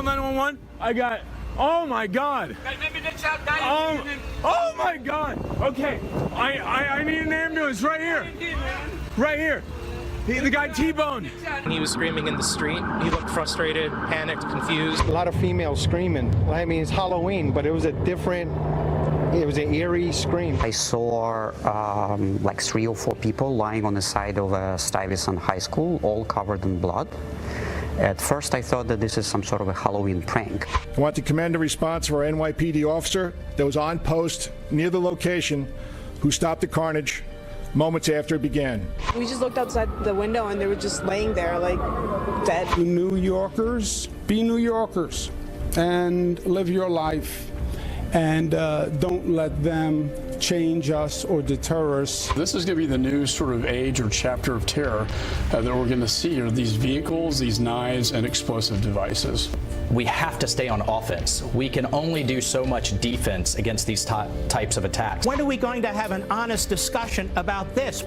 call 911? I got. Oh my God. Oh my God. Okay. I need an ambulance right here. Right here. The guy T-boned. He was screaming in the street. He looked frustrated, panicked, confused. A lot of females screaming. I mean, it's Halloween, but it was an eerie scream. I saw like 3 or 4 people lying on the side of Stuyvesant High School, all covered in blood. At first, I thought that this is some sort of a Halloween prank. I want to commend the response of our NYPD officer that was on post near the location who stopped the carnage moments after it began. We just looked outside the window and they were just laying there like dead. New Yorkers, be New Yorkers and live your life, and don't let them change us or deter us. This is going to be the new sort of age or chapter of terror that we're going to see are these vehicles, these knives, and explosive devices. We have to stay on offense. We can only do so much defense against these types of attacks. When are we going to have an honest discussion about this?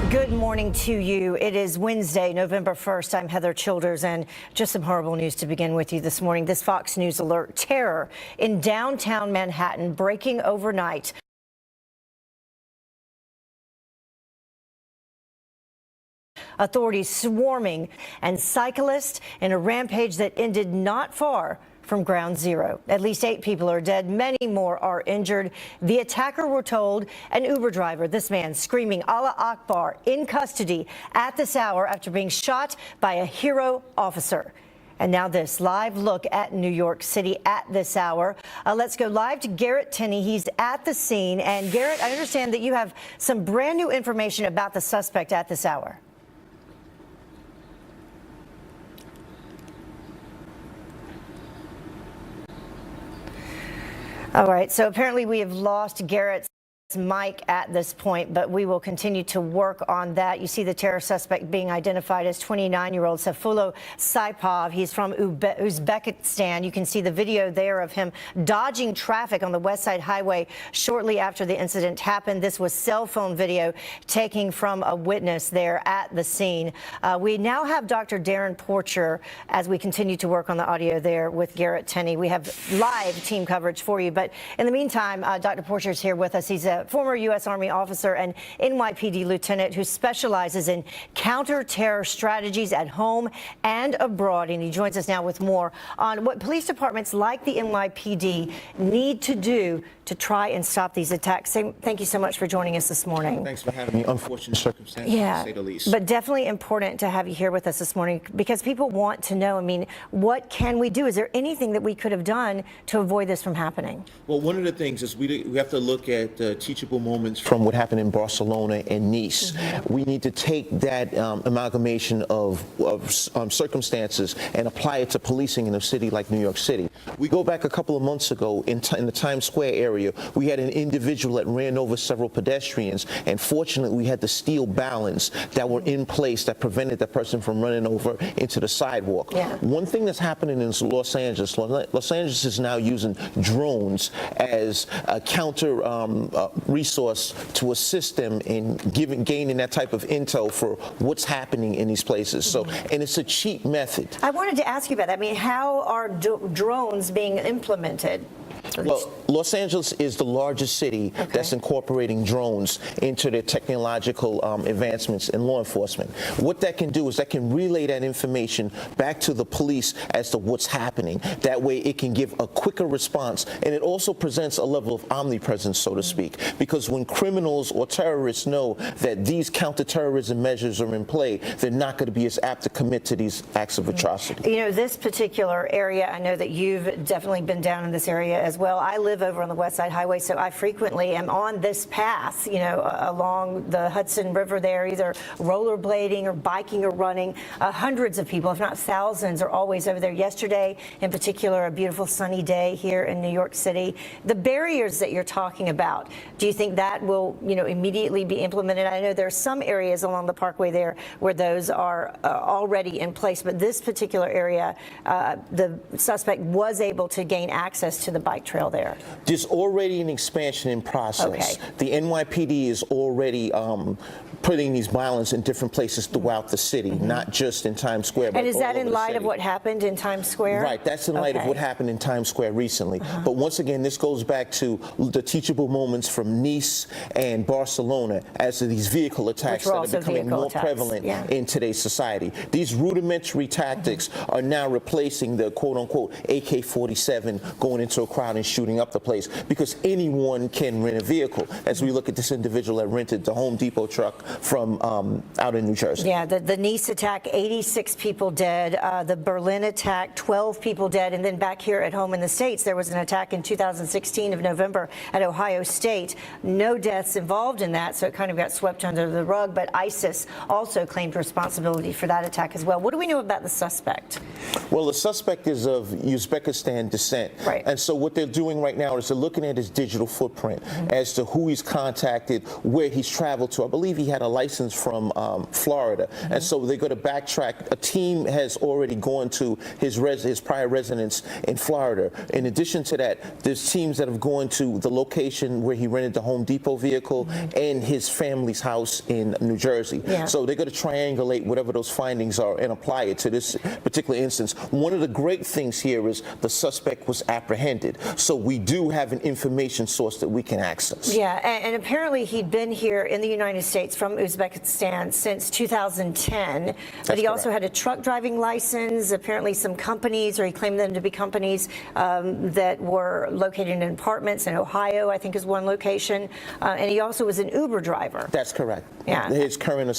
Good morning to you. It is Wednesday, November 1st. I'm Heather Childers, and just some horrible news to begin with you this morning. This Fox News alert: terror in downtown Manhattan breaking overnight. Authorities swarming and cyclists in a rampage that ended not far from Ground Zero. At least 8 people are dead. Many more are injured. The attacker, we're told, an Uber driver. This man screaming Allah Akbar, in custody at this hour after being shot by a hero officer. And now this live look at New York City at this hour. Let's go live to Garrett Tenney. He's at the scene. And Garrett, I understand that you have some brand new information about the suspect at this hour. All right, so apparently we have lost Garrett's mic at this point, but we will continue to work on that. You see the terror suspect being identified as 29-year-old Sayfullo Saipov. He's from Uzbekistan. You can see the video there of him dodging traffic on the West Side Highway shortly after the incident happened. This was cell phone video taken from a witness there at the scene. We now have Dr. Darren Porcher as we continue to work on the audio there with Garrett Tenney. We have live team coverage for you, but in the meantime, Dr. Porcher is here with us. He's a former U.S. Army officer and NYPD lieutenant who specializes in counter-terror strategies at home and abroad. And he joins us now with more on what police departments like the NYPD need to do to try and stop these attacks. Thank you so much for joining us this morning. Thanks for having me. Unfortunate circumstances, to say the least. But definitely important to have you here with us this morning because people want to know, I mean, what can we do? Is there anything that we could have done to avoid this from happening? Well, one of the things is we have to look at teachable moments from what happened in Barcelona and Nice. Mm-hmm. We need to take that amalgamation of circumstances and apply it to policing in a city like New York City. We go back a couple of months ago in the Times Square area. We had an individual that ran over several pedestrians, and fortunately we had the steel balance that were in place that prevented that person from running over into the sidewalk. Yeah. One thing that's happening in Los Angeles, Los Angeles is now using drones as a counter resource to assist them in gaining that type of intel for what's happening in these places. So, and it's a cheap method. I wanted to ask you about that. I mean, how are drones being implemented? Well, Los Angeles is the largest city that's incorporating drones into their technological advancements in law enforcement. What that can do is that can relay that information back to the police as to what's happening. That way it can give a quicker response, and it also presents a level of omnipresence, so to speak, because when criminals or terrorists know that these counterterrorism measures are in play, they're not going to be as apt to commit to these acts of atrocity. You know, this particular area, I know that you've definitely been down in this area as well. I live over on the West Side Highway, so I frequently am on this path, you know, along the Hudson River there, either rollerblading or biking or running. Hundreds of people, if not thousands, are always over there. Yesterday, in particular, a beautiful sunny day here in New York City. The barriers that you're talking about, do you think that will, you know, immediately be implemented? I know there are some areas along the Parkway there where those are already in place, but this particular area, the suspect was able to gain access to the bike trail. trail there? There's already an expansion in process. Okay. The NYPD is already putting these violence in different places throughout the city, not just in Times Square. But And is that all in over the light of city. what happened in Times Square? Right, that's in light of what happened in Times Square recently. But once again, this goes back to the teachable moments from Nice and Barcelona as to these vehicle attacks that are becoming more prevalent in today's society. These rudimentary tactics are now replacing the quote-unquote AK-47 going into a crowd and shooting up the place, because anyone can rent a vehicle, as we look at this individual that rented the Home Depot truck from out in New Jersey. Yeah, the Nice attack, 86 people dead. The Berlin attack, 12 people dead. And then back here at home in the States, there was an attack in 2016 of November at Ohio State. No deaths involved in that, so it kind of got swept under the rug. But ISIS also claimed responsibility for that attack as well. What do we know about the suspect? Well, the suspect is of Uzbekistan descent. Right. And so what they're doing right now is they're looking at his digital footprint as to who he's contacted, where he's traveled to. I believe he had a license from Florida. And so they're going to backtrack. A team has already gone to his prior residence in Florida. In addition to that, there's teams that have gone to the location where he rented the Home Depot vehicle and his family's house in New Jersey. So they're going to triangulate whatever those findings are and apply it to this particular instance. One of the great things here is the suspect was apprehended. So we do have an information source that we can access. Yeah, and apparently he'd been here in the United States from Uzbekistan since 2010, but he also had a truck driving license. Apparently some companies, or he claimed them to be companies that were located in apartments in Ohio, I think is one location, and he also was an Uber driver. That's correct. Yeah. His current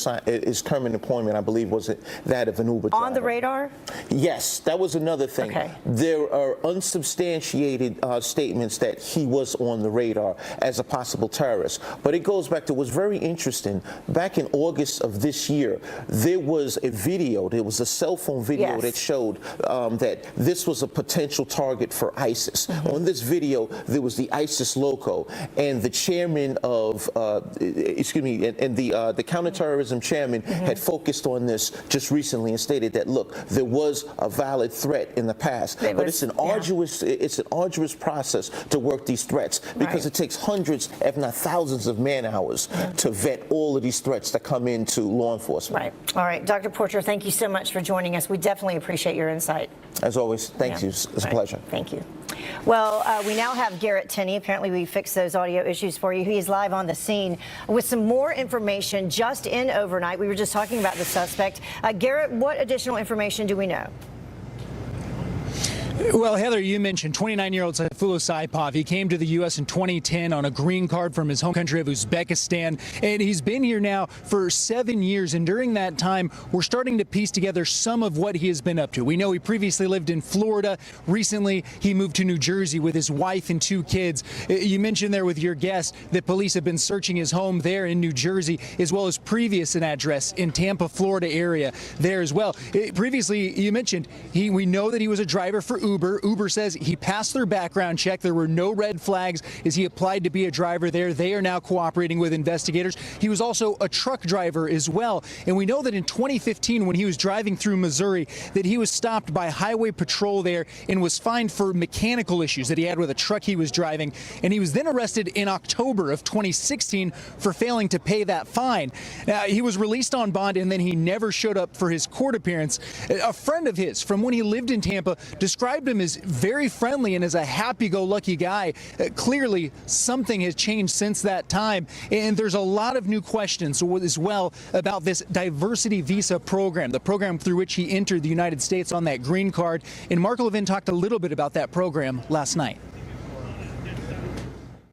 employment, I believe, was that of an Uber driver. On the radar? Yes, that was another thing. Okay. There are unsubstantiated statements that he was on the radar as a possible terrorist. But it goes back to what's very interesting. Back in August of this year, there was a video, there was a cell phone video that showed that this was a potential target for ISIS. On this video, there was the ISIS logo, and the chairman of, the counterterrorism chairman had focused on this just recently and stated that, look, there was a valid threat in the past, but it's an arduous process to work these threats, because it takes hundreds, if not thousands, of man hours to vet all of these threats that come into law enforcement. Right. All right, Dr. Porcher, thank you so much for joining us. We definitely appreciate your insight. As always, thank you. It's a pleasure. Thank you. Well, we now have Garrett Tenney. Apparently, we fixed those audio issues for you. He is live on the scene with some more information just in overnight. We were just talking about the suspect. Garrett, what additional information do we know? Well, Heather, you mentioned 29-year-old Sayfullo Saipov. He came to the U.S. in 2010 on a green card from his home country of Uzbekistan, and he's been here now for 7 years. And during that time, we're starting to piece together some of what he has been up to. We know he previously lived in Florida. Recently, he moved to New Jersey with his wife and 2 kids. You mentioned there with your guest that police have been searching his home there in New Jersey, as well as previous an address in Tampa, Florida area there as well. Previously, you mentioned we know that he was a driver for Uber. Uber says he passed their background check. There were no red flags as he applied to be a driver there. They are now cooperating with investigators. He was also a truck driver as well. And we know that in 2015, when he was driving through Missouri, that he was stopped by Highway Patrol there and was fined for mechanical issues that he had with a truck he was driving. And he was then arrested in October of 2016 for failing to pay that fine. He was released on bond, and then he never showed up for his court appearance. A friend of his from when he lived in Tampa described him as very friendly and as a happy-go-lucky guy. Clearly, something has changed since that time, and there's a lot of new questions as well about this diversity visa program, the program through which he entered the United States on that green card. And Mark Levin talked a little bit about that program last night.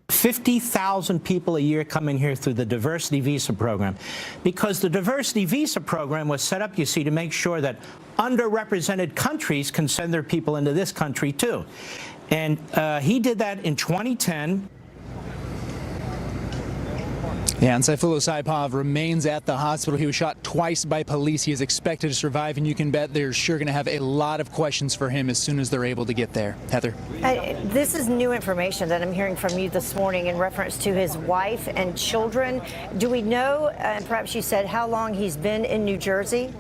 50,000 people a year coming here through the diversity visa program, because the diversity visa program was set up, you see, to make sure that underrepresented countries can send their people into this country too. And he did that in 2010. Yeah, and Sayfullo Saipov remains at the hospital. He was shot twice by police. He is expected to survive, and you can bet they're sure going to have a lot of questions for him as soon as they're able to get there. Heather. This is new information that I'm hearing from you this morning in reference to his wife and children. Do we know, and perhaps you said, how long he's been in New Jersey?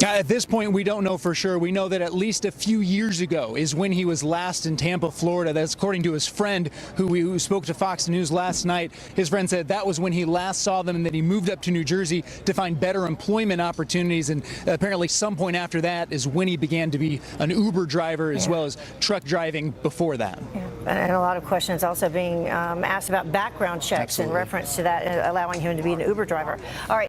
At this point, we don't know for sure. We know that at least a few years ago is when he was last in Tampa, Florida. That's according to his friend who spoke to Fox News last night. His friend said that was when he last saw them and that he moved up to New Jersey to find better employment opportunities. And apparently some point after that is when he began to be an Uber driver as well as truck driving before that. Yeah. And a lot of questions also being asked about background checks in reference to that, allowing him to be an Uber driver. All right.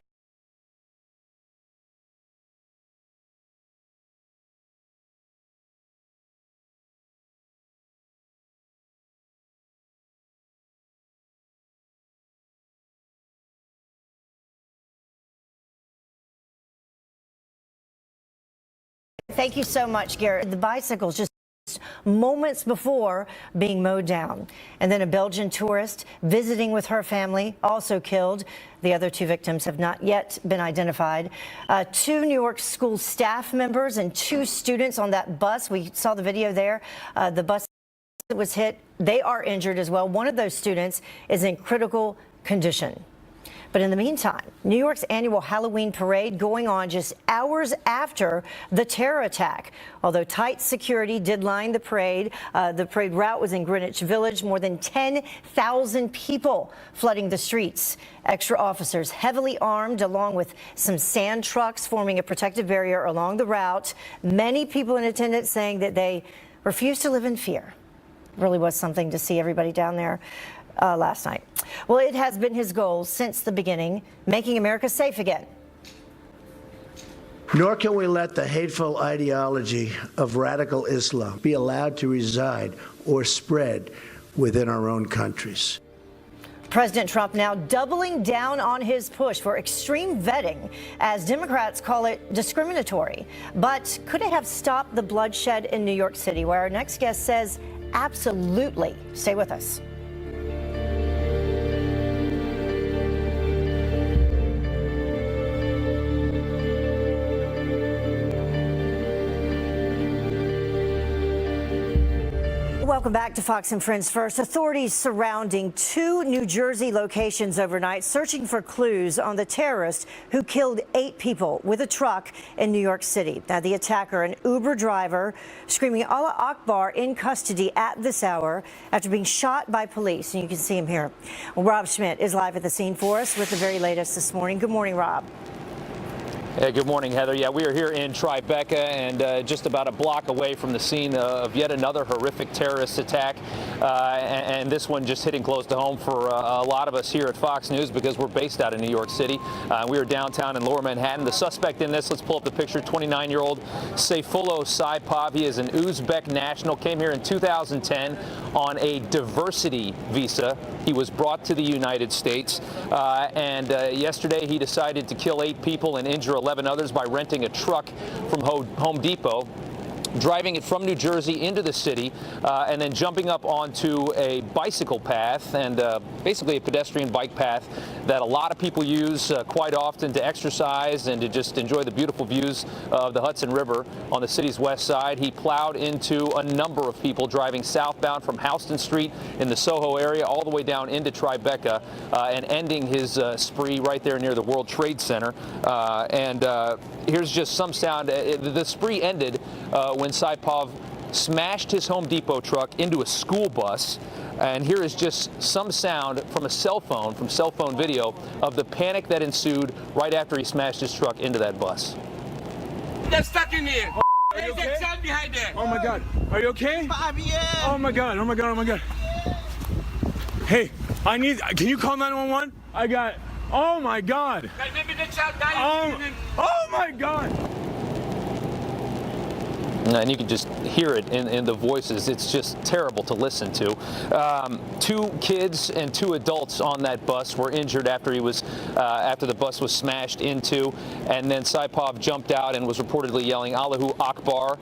Thank you so much, Garrett. The bicycles just moments before being mowed down. And then a Belgian tourist visiting with her family also killed. The other two victims have not yet been identified. 2 New York school staff members and 2 students on that bus. We saw the video there. The bus that was hit, they are injured as well. One of those students is in critical condition. But in the meantime, New York's annual Halloween parade going on just hours after the terror attack. Although tight security did line the parade route was in Greenwich Village. More than 10,000 people flooding the streets. Extra officers heavily armed along with some sand trucks forming a protective barrier along the route. Many people in attendance saying that they refuse to live in fear. Really was something to see everybody down there last night. Well, it has been his goal since the beginning, making America safe again. Nor can we let the hateful ideology of radical Islam be allowed to reside or spread within our own countries. President Trump now doubling down on his push for extreme vetting, as Democrats call it discriminatory. But could it have stopped the bloodshed in New York City, where our next guest says absolutely? Stay with us. Welcome back to Fox and Friends First. Authorities surrounding 2 New Jersey locations overnight, searching for clues on the terrorist who killed 8 people with a truck in New York City. Now, the attacker, an Uber driver, screaming Allah Akbar, in custody at this hour after being shot by police. And you can see him here. Well, Rob Schmidt is live at the scene for us with the very latest this morning. Good morning, Rob. Hey, good morning, Heather. Yeah, we are here in Tribeca and just about a block away from the scene of yet another horrific terrorist attack. And this one just hitting close to home for a lot of us here at Fox News because we're based out in New York City. We are downtown in Lower Manhattan. The suspect in this, let's pull up the picture, 29-year-old Sayfullo Saipov. He is an Uzbek national, came here in 2010 on a diversity visa. He was brought to the United States, and yesterday he decided to kill 8 people and injure 11 others by renting a truck from Home Depot, driving it from New Jersey into the city, and then jumping up onto a bicycle path and basically a pedestrian bike path that a lot of people use quite often to exercise and to just enjoy the beautiful views of the Hudson River on the city's west side. He plowed into a number of people driving southbound from Houston Street in the Soho area all the way down into Tribeca and ending his spree right there near the World Trade Center. Here's just some sound. The spree ended when Saipov smashed his Home Depot truck into a school bus. And here is just some sound from a cell phone video of the panic that ensued right after he smashed his truck into that bus. They're stuck in here. Are you okay? Behind there. Oh my God. Are you okay? Oh my God. Oh my God. Oh my God. Hey, can you call 911? Oh my God. Oh my God. And you can just hear it in the voices. It's just terrible to listen to. 2 kids and 2 adults on that bus were injured after the bus was smashed into, and then Saipov jumped out and was reportedly yelling Allahu Akbar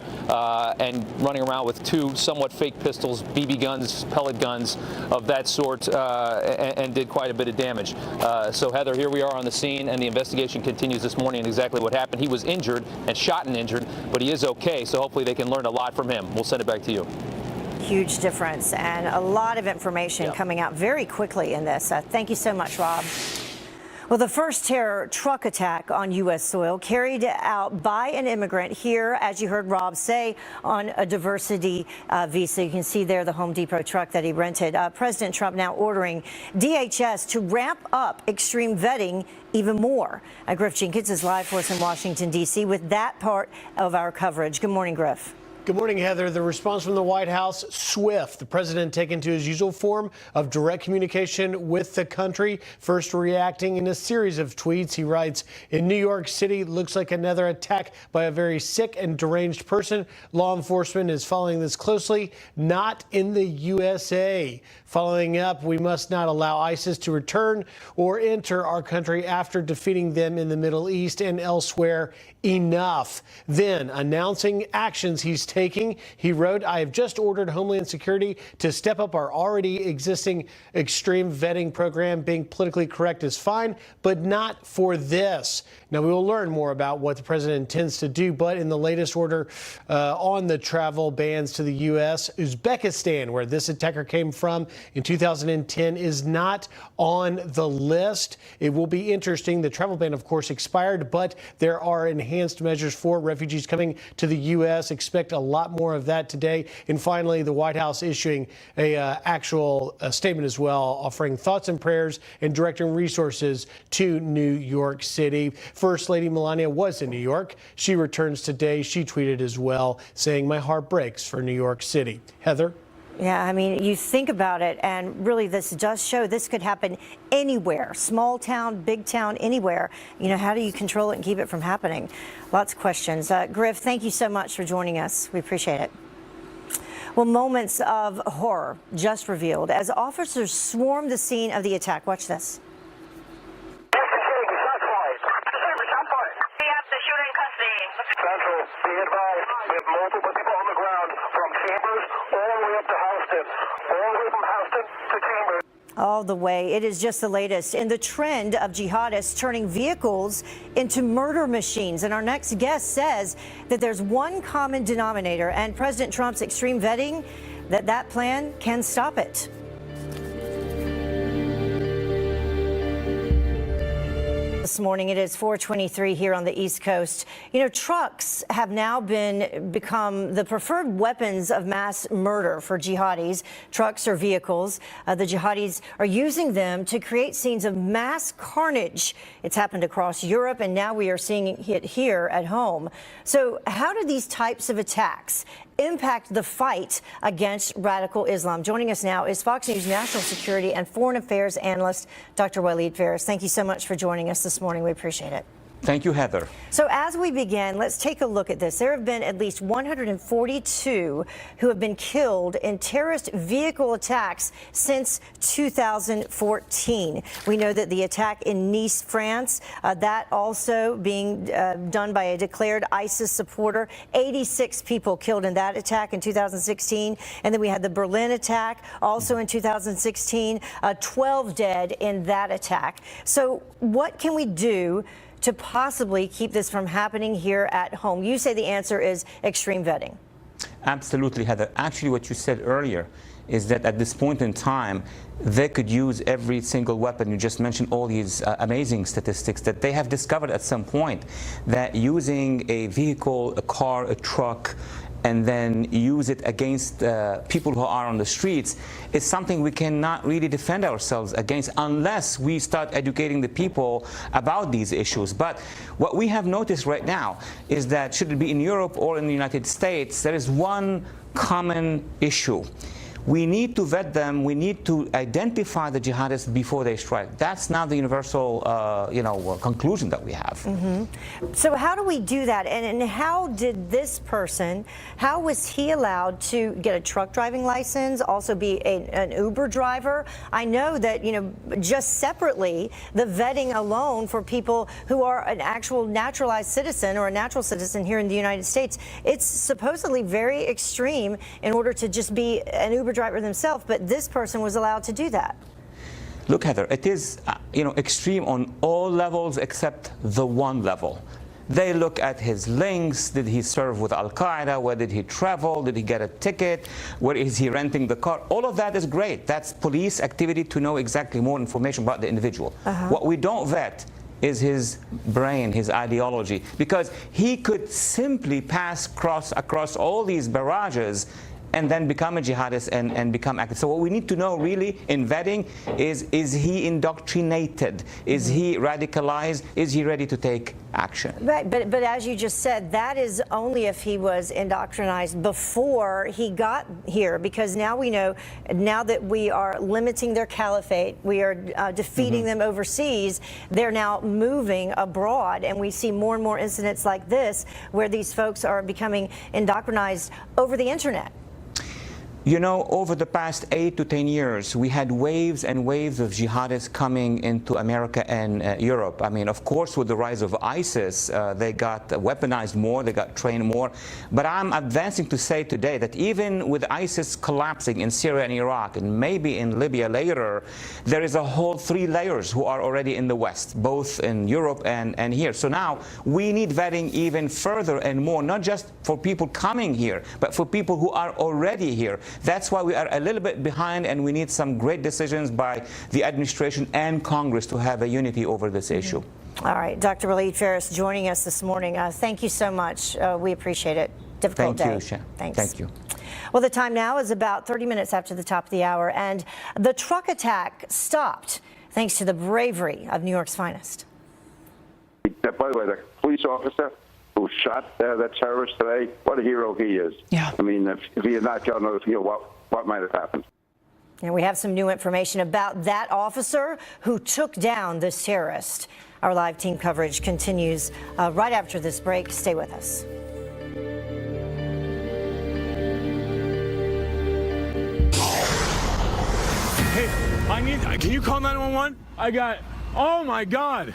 and running around with 2 somewhat fake pistols, BB guns, pellet guns of that sort, and did quite a bit of damage. So Heather, here we are on the scene, and the investigation continues this morning on exactly what happened. He was injured and shot and injured, but he is okay. So hopefully they can learn a lot from him. We'll send it back to you. Huge difference and a lot of information coming out very quickly in this. Thank you so much, Rob. Well, the first terror truck attack on U.S. soil carried out by an immigrant here, as you heard Rob say, on a diversity visa. You can see there the Home Depot truck that he rented. President Trump now ordering DHS to ramp up extreme vetting even more. Griff Jenkins is live for us in Washington, D.C. with that part of our coverage. Good morning, Griff. Good morning, Heather. The response from the White House, swift. The president taken to his usual form of direct communication with the country, first reacting in a series of tweets. He writes, in New York City, looks like another attack by a very sick and deranged person. Law enforcement is following this closely, not in the USA. Following up, we must not allow ISIS to return or enter our country after defeating them in the Middle East and elsewhere. Enough. Then, announcing actions he's taking, he wrote, I have just ordered Homeland Security to step up our already existing extreme vetting program. Being politically correct is fine, but not for this. Now, we will learn more about what the president intends to do, but in the latest order on the travel bans to the U.S., Uzbekistan, where this attacker came from in 2010, is not on the list. It will be interesting. The travel ban, of course, expired, but there are enhanced measures for refugees coming to the U.S. Expect a lot more of that today. And finally, the White House issuing a actual statement as well, offering thoughts and prayers and directing resources to New York City. First Lady Melania was in New York. She returns today. She tweeted as well, saying, my heart breaks for New York City. Heather? Yeah, I mean, you think about it, and really this does show this could happen anywhere, small town, big town, anywhere. You know, how do you control it and keep it from happening? Lots of questions. Griff, thank you so much for joining us. We appreciate it. Well, moments of horror just revealed as officers swarm the scene of the attack. Watch this. Central, be advised, we have multiple people on the ground from Chambers all the way up to Houston, all the way from Houston to Chambers. All the way. It is just the latest in the trend of jihadists turning vehicles into murder machines. And our next guest says that there's one common denominator, and President Trump's extreme vetting, that plan can stop it. This morning, it is 4:23 here on the East Coast. You know, trucks have now become the preferred weapons of mass murder for jihadis. Trucks or vehicles. The jihadis are using them to create scenes of mass carnage. It's happened across Europe, and now we are seeing it here at home. So how do these types of attacks impact the fight against radical Islam? Joining us now is Fox News national security and foreign affairs analyst, Dr. Waleed Phares. Thank you so much for joining us this morning. We appreciate it. Thank you, Heather. So as we begin, let's take a look at this. There have been at least 142 who have been killed in terrorist vehicle attacks since 2014. We know that the attack in Nice, France, that also being done by a declared ISIS supporter, 86 people killed in that attack in 2016. And then we had the Berlin attack also in 2016, 12 dead in that attack. So what can we do to possibly keep this from happening here at home? You say the answer is extreme vetting. Absolutely, Heather. Actually, what you said earlier is that at this point in time, they could use every single weapon. You just mentioned all these amazing statistics that they have discovered at some point, that using a vehicle, a car, a truck, and then use it against people who are on the streets is something we cannot really defend ourselves against unless we start educating the people about these issues. But what we have noticed right now is that, should it be in Europe or in the United States, there is one common issue. We need to vet them. We need to identify the jihadists before they strike. That's now the universal, conclusion that we have. Mm-hmm. So how do we do that? And how did this person, how was he allowed to get a truck driving license, also be an Uber driver? I know that, just separately, the vetting alone for people who are an actual naturalized citizen or a natural citizen here in the United States, it's supposedly very extreme in order to just be an Uber driver themselves, but this person was allowed to do that. Look, Heather, it is extreme on all levels except the one level. They look at his links. Did he serve with Al-Qaeda? Where did he travel? Did he get a ticket? Where is he renting the car? All of that is great. That's police activity to know exactly more information about the individual. What we don't vet is his brain, his ideology, because he could simply pass across all these barrages and then become a jihadist and become active. So what we need to know really in vetting is he indoctrinated? Is he radicalized? Is he ready to take action? Right, but as you just said, that is only if he was indoctrinized before he got here, because now we know, now that we are limiting their caliphate, we are defeating them overseas, they're now moving abroad, and we see more and more incidents like this where these folks are becoming indoctrinized over the internet. You know, over the past 8 to 10 years, we had waves and waves of jihadists coming into America and Europe. I mean, of course, with the rise of ISIS, they got weaponized more, they got trained more. But I'm advancing to say today that even with ISIS collapsing in Syria and Iraq, and maybe in Libya later, there is a whole 3 layers who are already in the West, both in Europe and here. So now we need vetting even further and more, not just for people coming here, but for people who are already here. That's why we are a little bit behind, and we need some great decisions by the administration and Congress to have a unity over this issue. All right, Dr. Waleed Phares joining us this morning. Thank you so much. We appreciate it. Difficult day. Thank you, Shan. Thanks. Thank you. Well, the time now is about 30 minutes after the top of the hour, and the truck attack stopped thanks to the bravery of New York's finest. By the way, the police officer who shot that terrorist today, what a hero he is. Yeah. I mean, if he had not killed another hero, what might have happened? And we have some new information about that officer who took down this terrorist. Our live team coverage continues right after this break. Stay with us. Hey, can you call 911? I got, oh my God.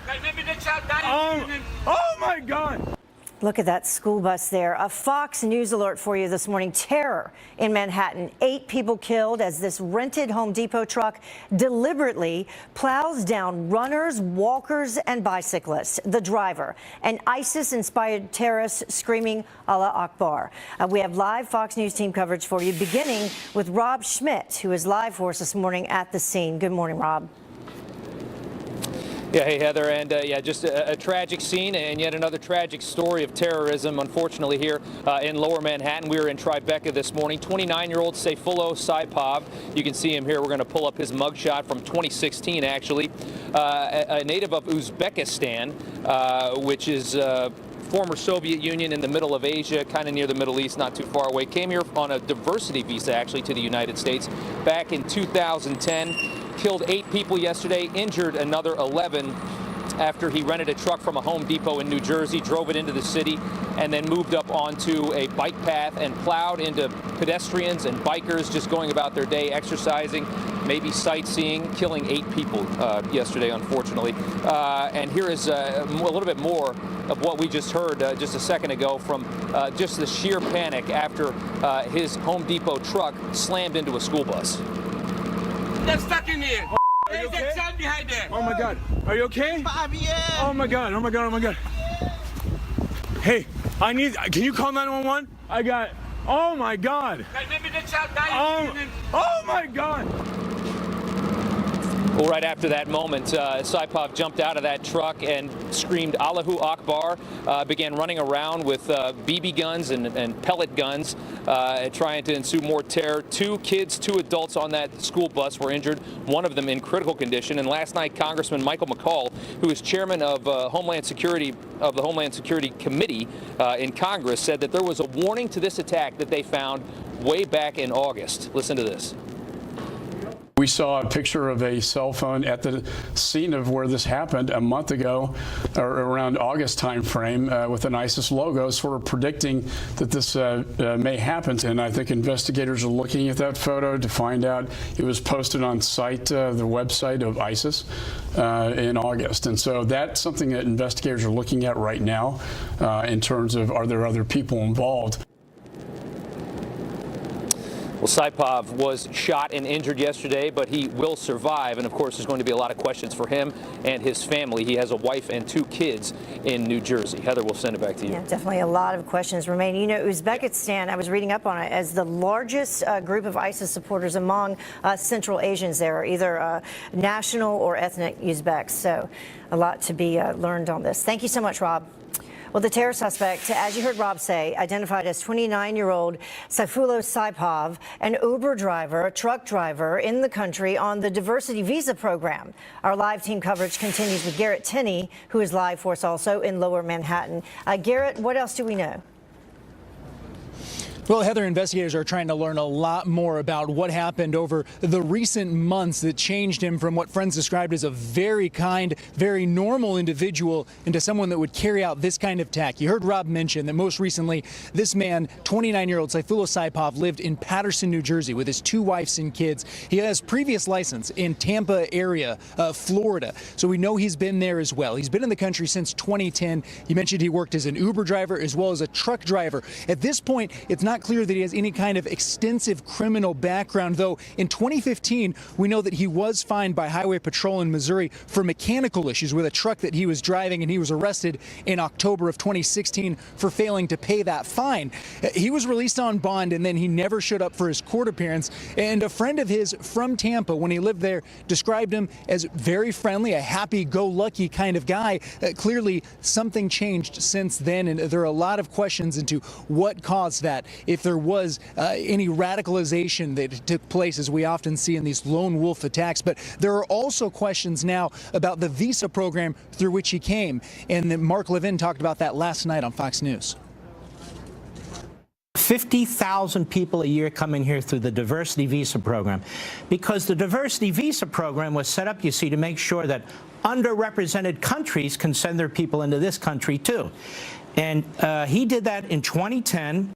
Oh my God. Look at that school bus there. A Fox News alert for you this morning. Terror in Manhattan. 8 people killed as this rented Home Depot truck deliberately plows down runners, walkers, and bicyclists. The driver, an ISIS-inspired terrorist screaming Allah Akbar. We have live Fox News team coverage for you, beginning with Rob Schmidt, who is live for us this morning at the scene. Good morning, Rob. Yeah, hey, Heather, and yeah, just a tragic scene and yet another tragic story of terrorism, unfortunately, here in Lower Manhattan. We were in Tribeca this morning. 29-year-old Sayfullo Saipov. You can see him here. We're going to pull up his mugshot from 2016, actually. A native of Uzbekistan, which is former Soviet Union in the middle of Asia, kind of near the Middle East, not too far away. Came here on a diversity visa, actually, to the United States back in 2010. Killed 8 people yesterday, injured another 11 after he rented a truck from a Home Depot in New Jersey, drove it into the city, and then moved up onto a bike path and plowed into pedestrians and bikers just going about their day, exercising, maybe sightseeing, killing 8 people yesterday, unfortunately. And here is a little bit more of what we just heard just a second ago from just the sheer panic after his Home Depot truck slammed into a school bus. They're stuck in here. There's a son behind there. Oh my God. Are you okay? Oh my God. Oh my God. Oh my God. Hey, can you call 911? I got, oh my God. Oh my God. Well, right after that moment, Saipov jumped out of that truck and screamed Allahu Akbar, began running around with BB guns and pellet guns, trying to ensue more terror. 2 kids, 2 adults on that school bus were injured, one of them in critical condition. And last night, Congressman Michael McCaul, who is chairman of the Homeland Security Committee in Congress, said that there was a warning to this attack that they found way back in August. Listen to this. We saw a picture of a cell phone at the scene of where this happened a month ago, or around August time frame, with an ISIS logo, sort of predicting that this may happen. And I think investigators are looking at that photo to find out it was posted on the website of ISIS in August. And so that's something that investigators are looking at right now in terms of, are there other people involved? Well, Saipov was shot and injured yesterday, but he will survive. And of course, there's going to be a lot of questions for him and his family. He has a wife and 2 kids in New Jersey. Heather, we'll send it back to you. Yeah, definitely a lot of questions remain. You know, Uzbekistan, I was reading up on it, as the largest group of ISIS supporters among Central Asians. There are either national or ethnic Uzbeks. So a lot to be learned on this. Thank you so much, Rob. Well, the terror suspect, as you heard Rob say, identified as 29-year-old Sayfullo Saipov, an Uber driver, a truck driver in the country on the diversity visa program. Our live team coverage continues with Garrett Tenney, who is live for us also in Lower Manhattan. Garrett, what else do we know? Well, Heather, investigators are trying to learn a lot more about what happened over the recent months that changed him from what friends described as a very kind, very normal individual into someone that would carry out this kind of attack. You heard Rob mention that most recently, this man, 29-year-old Sayfullo Saipov, lived in Paterson, New Jersey with his 2 wives and kids. He has previous license in Tampa area, Florida. So we know he's been there as well. He's been in the country since 2010. You mentioned he worked as an Uber driver as well as a truck driver. At this point, it's not clear that he has any kind of extensive criminal background, though in 2015 we know that he was fined by Highway Patrol in Missouri for mechanical issues with a truck that he was driving, and he was arrested in October of 2016 for failing to pay that fine. He was released on bond, and then he never showed up for his court appearance. And a friend of his from Tampa, when he lived there, described him as very friendly, a happy-go-lucky kind of guy. Clearly something changed since then, and there are a lot of questions into what caused that. If there was any radicalization that took place, as we often see in these lone wolf attacks. But there are also questions now about the visa program through which he came. And Mark Levin talked about that last night on Fox News. 50,000 people a year come in here through the diversity visa program, because the diversity visa program was set up, you see, to make sure that underrepresented countries can send their people into this country too. And he did that in 2010.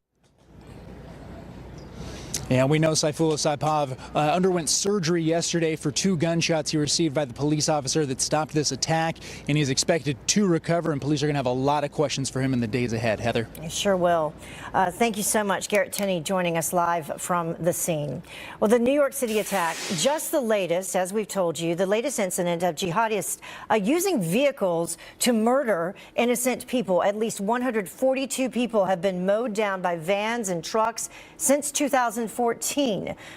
And we know Sayfullo Saipov underwent surgery yesterday for 2 gunshots he received by the police officer that stopped this attack, and he's expected to recover, and police are going to have a lot of questions for him in the days ahead. Heather? You sure will. Thank you so much. Garrett Tenney joining us live from the scene. Well, the New York City attack, just the latest, as we've told you, the latest incident of jihadists using vehicles to murder innocent people. At least 142 people have been mowed down by vans and trucks since 2014.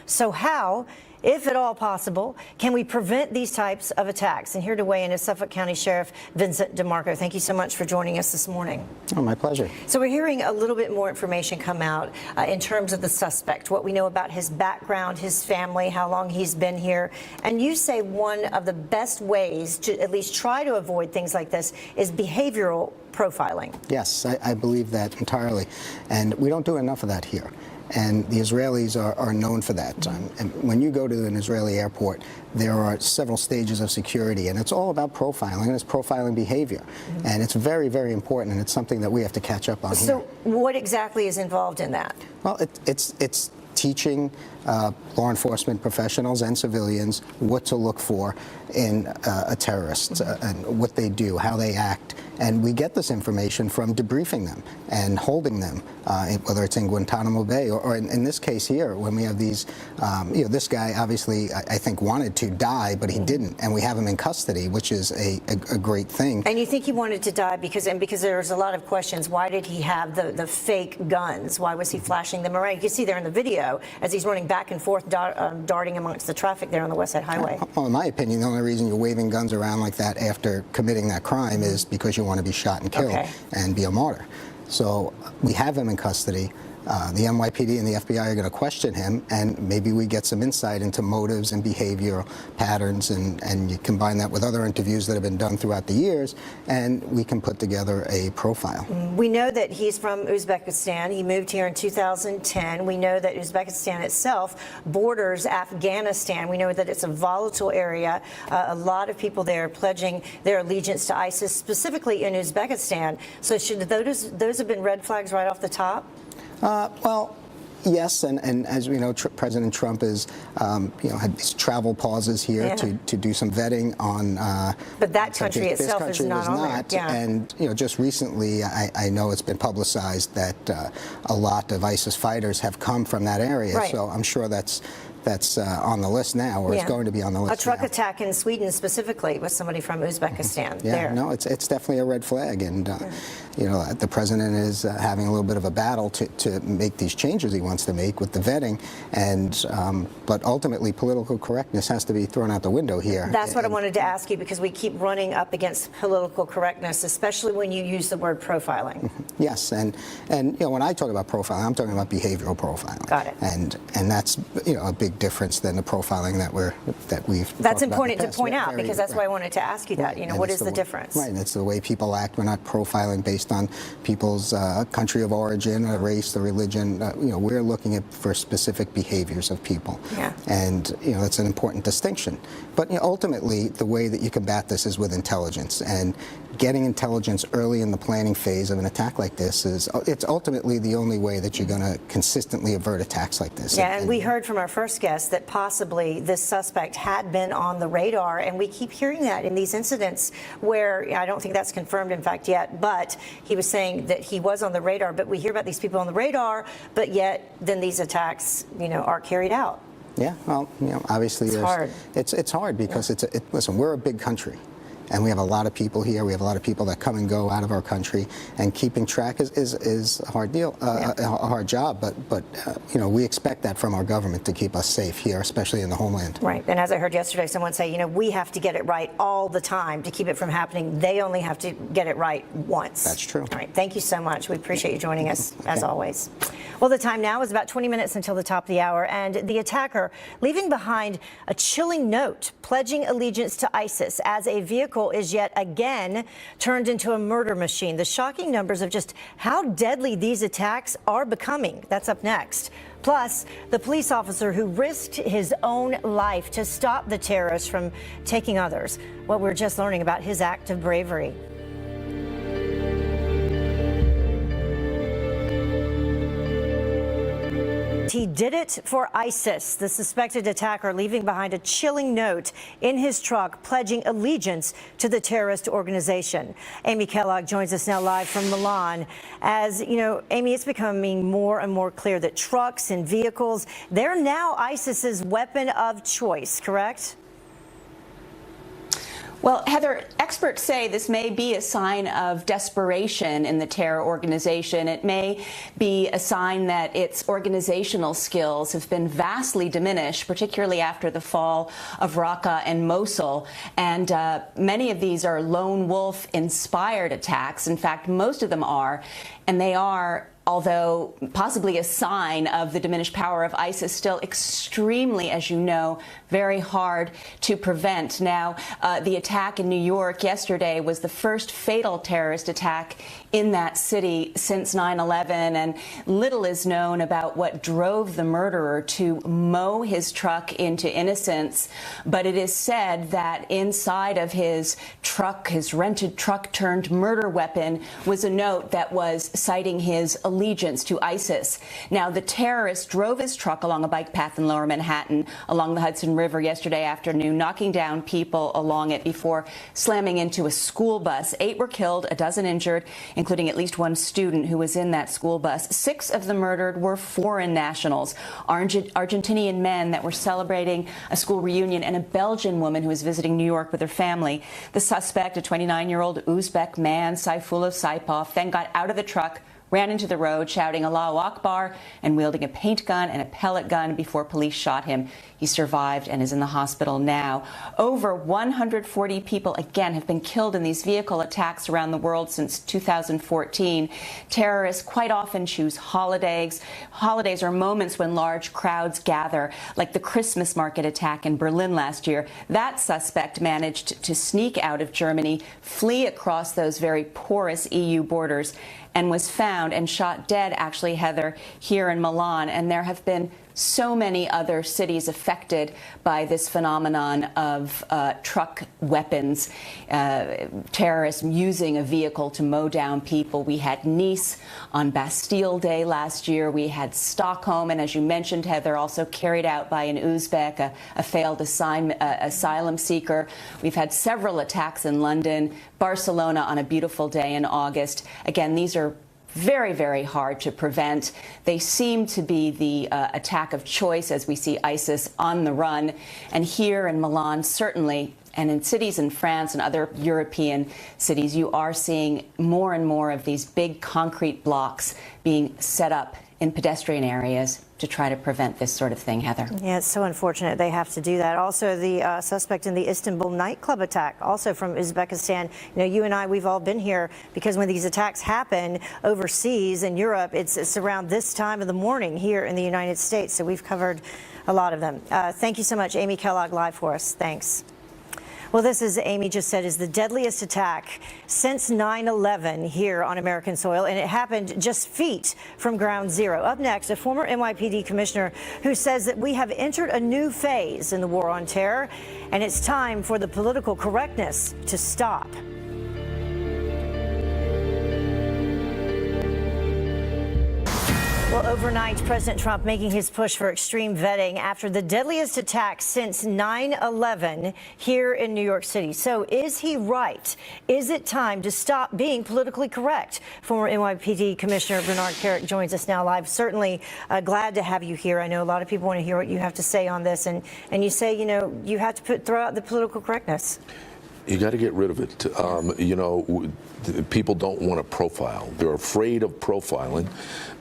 So how, if at all possible, can we prevent these types of attacks? And here to weigh in is Suffolk County Sheriff Vincent DeMarco. Thank you so much for joining us this morning. Oh, my pleasure. So we're hearing a little bit more information come out in terms of the suspect, what we know about his background, his family, how long he's been here. And you say one of the best ways to at least try to avoid things like this is behavioral profiling. Yes, I believe that entirely. And we don't do enough of that here. And the Israelis are known for that. And when you go to an Israeli airport, there are several stages of security, and it's all about profiling, and it's profiling behavior. And it's very, very important, and it's something that we have to catch up on here. So what exactly is involved in that? Well, it's teaching law enforcement professionals and civilians what to look for in a terrorist, and what they do, how they act. And we get this information from debriefing them and holding them, whether it's in Guantanamo Bay or in this case here, when we have these, this guy obviously, I think, wanted to die, but he didn't. And we have him in custody, which is a great thing. And you think he wanted to die because there's a lot of questions. Why did he have the fake guns? Why was he flashing them around? You can see there in the video as he's running back and forth, darting amongst the traffic there on the West Side Highway. Well, in my opinion, the only reason you're waving guns around like that after committing that crime is because you want to be shot and killed and be a martyr. So we have him in custody. The NYPD and the FBI are going to question him, and maybe we get some insight into motives and behavioral patterns, and you combine that with other interviews that have been done throughout the years, and we can put together a profile. We know that he's from Uzbekistan. He moved here in 2010. We know that Uzbekistan itself borders Afghanistan. We know that it's a volatile area. A lot of people there pledging their allegiance to ISIS, specifically in Uzbekistan. So should those have been red flags right off the top? Well, Yes, and as we know, President Trump is, had these travel pauses here to do some vetting on. But that country itself this country is not was on not, there. Yeah. And just recently, I know it's been publicized that a lot of ISIS fighters have come from that area. Right. So I'm sure that's on the list now, or it's going to be on the list. A truck now. attack in Sweden specifically with somebody from Uzbekistan. Yeah, there. no, it's definitely a red flag, and the president is having a little bit of a battle to make these changes he wants to make with the vetting, and but ultimately political correctness has to be thrown out the window here. That's what I wanted to ask you, because we keep running up against political correctness, especially when you use the word profiling. Yes, and when I talk about profiling, I'm talking about behavioral profiling. Got it. And that's a big difference than the profiling that we've. That's talked about important in the to past. point out, Very because that's why I wanted to ask you that. And What it's is the difference? Right, and it's the way people act. We're not profiling based on people's country of origin, or race, or religion. We're looking for specific behaviors of people. Yeah. And that's an important distinction. But ultimately, the way that you combat this is with intelligence, and getting intelligence early in the planning phase of an attack like this it's ultimately the only way that you're going to consistently avert attacks like this. Yeah, and we heard from our first guest that possibly this suspect had been on the radar, and we keep hearing that in these incidents where I don't think that's confirmed, in fact, yet, but he was saying that he was on the radar. But we hear about these people on the radar, but yet then these attacks, are carried out. Yeah, well, obviously it's hard. It's hard because listen, we're a big country. And we have a lot of people here. We have a lot of people that come and go out of our country, and keeping track is a hard deal, a hard job. But we expect that from our government to keep us safe here, especially in the homeland. Right. And as I heard yesterday, someone say, we have to get it right all the time to keep it from happening. They only have to get it right once. That's true. All right. Thank you so much. We appreciate you joining us, as always. Well, the time now is about 20 minutes until the top of the hour, and the attacker leaving behind a chilling note pledging allegiance to ISIS as a vehicle is yet again turned into a murder machine. The shocking numbers of just how deadly these attacks are becoming. That's up next. Plus, the police officer who risked his own life to stop the terrorists from taking others. What we're just learning about his act of bravery. He did it for ISIS, the suspected attacker leaving behind a chilling note in his truck pledging allegiance to the terrorist organization. Amy Kellogg joins us now live from Milan. As Amy, it's becoming more and more clear that trucks and vehicles, they're now ISIS's weapon of choice, correct? Well, Heather, experts say this may be a sign of desperation in the terror organization. It may be a sign that its organizational skills have been vastly diminished, particularly after the fall of Raqqa and Mosul. And many of these are lone wolf-inspired attacks. In fact, most of them are. And they are, although possibly a sign of the diminished power of ISIS, still extremely, as you know, very hard to prevent. Now, the attack in New York yesterday was the first fatal terrorist attack in that city since 9/11, and little is known about what drove the murderer to mow his truck into innocence. But it is said that inside of his truck, his rented truck turned murder weapon, was a note that was citing his allegiance to ISIS. Now, the terrorist drove his truck along a bike path in Lower Manhattan along the Hudson River yesterday afternoon, knocking down people along it before slamming into a school bus. 8 were killed, a dozen injured, including at least 1 student who was in that school bus. 6 of the murdered were foreign nationals, Argentinian men that were celebrating a school reunion, and a Belgian woman who was visiting New York with her family. The suspect, a 29-year-old Uzbek man, Saifullo Saipov, then got out of the truck, ran into the road shouting Allahu Akbar and wielding a paint gun and a pellet gun before police shot him. He survived and is in the hospital now. Over 140 people, again, have been killed in these vehicle attacks around the world since 2014. Terrorists quite often choose holidays. Holidays are moments when large crowds gather, like the Christmas market attack in Berlin last year. That suspect managed to sneak out of Germany, flee across those very porous EU borders, and was found and shot dead, actually, Heather, here in Milan. And there have been so many other cities affected by this phenomenon of truck weapons, terrorists using a vehicle to mow down people. We had Nice on Bastille Day last year. We had Stockholm, and as you mentioned, Heather, also carried out by an Uzbek, a failed asylum seeker. We've had several attacks in London, Barcelona on a beautiful day in August. Again, these are very, very hard to prevent. They seem to be the attack of choice as we see ISIS on the run. And here in Milan, certainly, and in cities in France and other European cities, you are seeing more and more of these big concrete blocks being set up in pedestrian areas to try to prevent this sort of thing, Heather. Yeah, it's so unfortunate they have to do that. Also, the suspect in the Istanbul nightclub attack, also from Uzbekistan. You know, you and I, we've all been here because when these attacks happen overseas in Europe, it's around this time of the morning here in the United States. So we've covered a lot of them. Thank you so much, Amy Kellogg, live for us. Thanks. Well, this, as Amy just said, is the deadliest attack since 9/11 here on American soil, and it happened just feet from ground zero. Up next, a former NYPD commissioner who says that we have entered a new phase in the war on terror, and it's time for the political correctness to stop. Well, overnight, President Trump making his push for extreme vetting after the deadliest attack since 9/11 here in New York City. So is he right? Is it time to stop being politically correct? Former NYPD Commissioner Bernard Kerik joins us now live. Certainly glad to have you here. I know a lot of people want to hear what you have to say on this. And you say, you know, you have to throw out the political correctness. You got to get rid of it. You know, people don't want to profile. They're afraid of profiling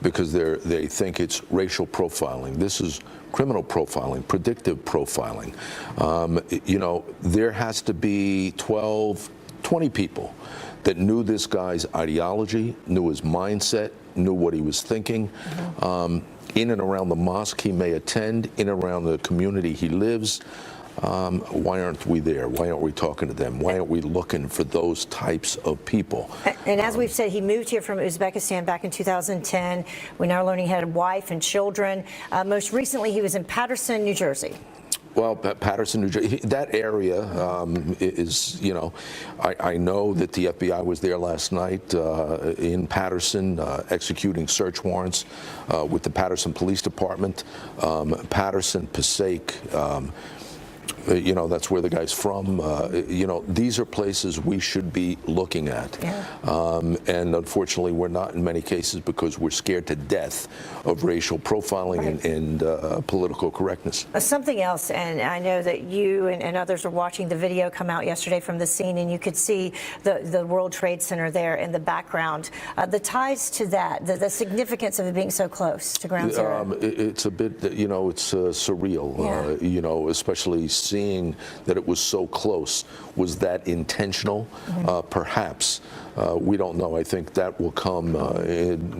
because they think it's racial profiling. This is criminal profiling, predictive profiling. You know, there has to be 12, 20 people that knew this guy's ideology, knew his mindset, knew what he was thinking. In and around the mosque he may attend, in and around the community he lives. Why aren't we there? Why aren't we talking to them? Why aren't we looking for those types of people? And as we've said, he moved here from Uzbekistan back in 2010. We now learning he had a wife and children. Most recently, he was in Paterson, New Jersey. Well, Paterson, New Jersey, that area is, you know, I know that the FBI was there last night in Paterson executing search warrants with the Paterson Police Department. Paterson, Passaic, you know, that's where the guy's from. You know, these are places we should be looking at. And unfortunately, we're not in many cases because we're scared to death of racial profiling and political correctness. Something else, and I know that you and others are watching the video come out yesterday from the scene, and you could see the World Trade Center there in the background. The ties to that, the significance of it being so close to ground zero. It's a bit, you know, it's surreal, you know, especially seeing that it was so close. Was that intentional? Perhaps. We don't know. I think that will come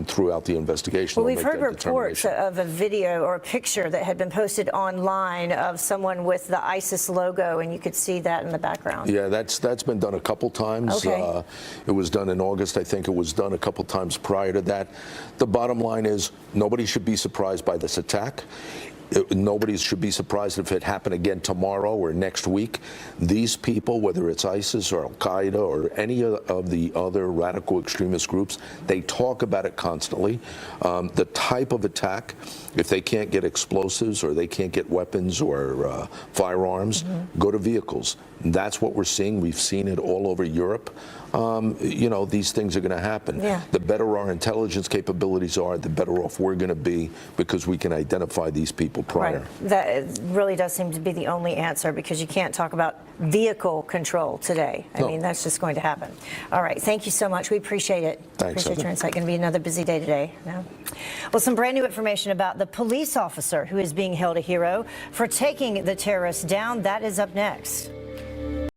throughout the investigation. Well, we've heard reports of a video or a picture that had been posted online of someone with the ISIS logo, and you could see that in the background. Yeah, that's been done a couple times. Okay. It was done in August. I think it was done a couple times prior to that. The bottom line is nobody should be surprised by this attack. Nobody should be surprised if it happened again tomorrow or next week. These people, whether it's ISIS or Al-Qaeda or any of the other radical extremist groups, they talk about it constantly. The type of attack, if they can't get explosives or they can't get weapons or firearms, go to vehicles. That's what we're seeing. We've seen it all over Europe. You know, these things are going to happen. The better our intelligence capabilities are, the better off we're going to be because we can identify these people prior. Right. That really does seem to be the only answer because you can't talk about vehicle control today. I mean, that's just going to happen. All right. Thank you so much. We appreciate it. Thanks. Appreciate your insight. Going to be another busy day today. No? Well, some brand new information about the police officer who is being hailed a hero for taking the terrorists down. That is up next.